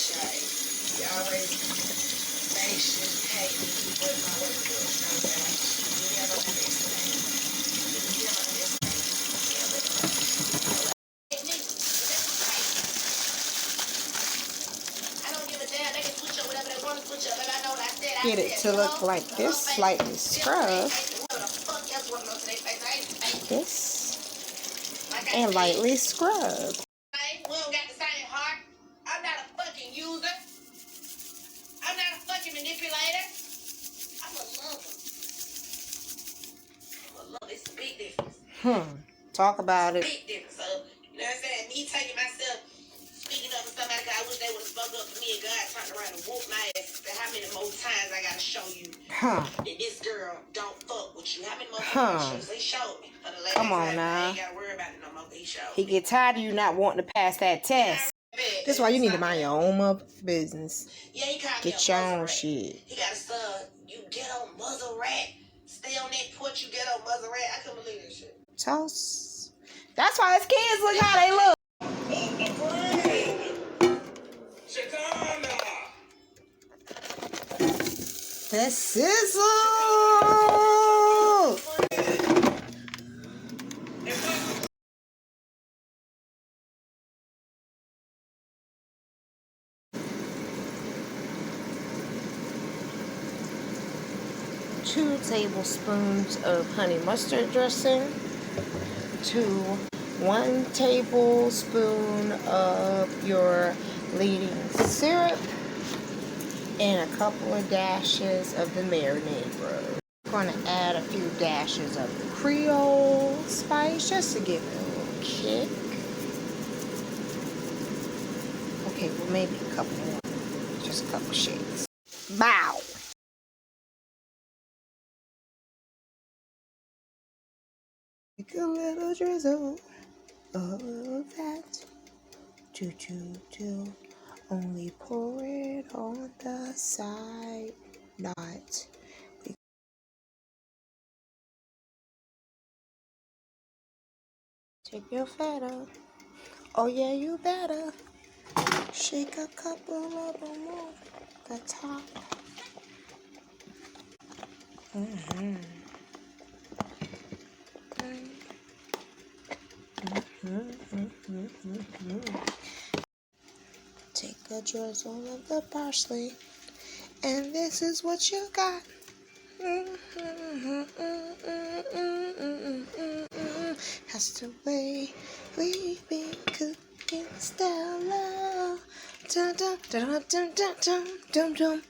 Shay. You always make sure you pay me with my work for it. You know what I'm saying? Like, you never understand. You never understand. I don't give a damn. They can switch up whatever they want to switch up. But I know what I said. Get it to look like this, slightly scrubbed. This. And lightly scrubbed. We don't got the same heart. I'm not a fucking user. I'm not a fucking manipulator. I'm a lover. I'm a lover. It's a big difference. Talk about it. Big difference. So, you know what I'm saying? Me taking myself, speaking up to somebody, I wish they would have spoke up to me and God turned around and whooped my ass. How many more times I gotta show you that this girl don't fuck with you? How many more times they showed me? For the last Come on time, now. I ain't gotta worry about it no more. He showed He me. get tired of you not wanting to pass that test. That's why you need to mind your own business. Yeah, he called Get me your a muzzle own rat. shit. He got a son. You ghetto muzzle rat. Stay on that porch, you ghetto muzzle rat. I couldn't believe this shit. Toast. That's why his kids look how they look. The sizzle. 2 tablespoons of honey mustard dressing to 1 tablespoon of your leading syrup and a couple of dashes of the marinade rub. I'm going to add a few dashes of the Creole spice just to give it a little kick. Okay, well maybe a couple more, just a couple shakes. Bow! Take a little drizzle of that. Only pour it on the side, not. Take your feta. Oh yeah, you better. Shake a couple of them on the top. Take a drizzle of the parsley, and this is what you got. That's the way we've been cooking Stella. Dum dum dum dum dum dum dum.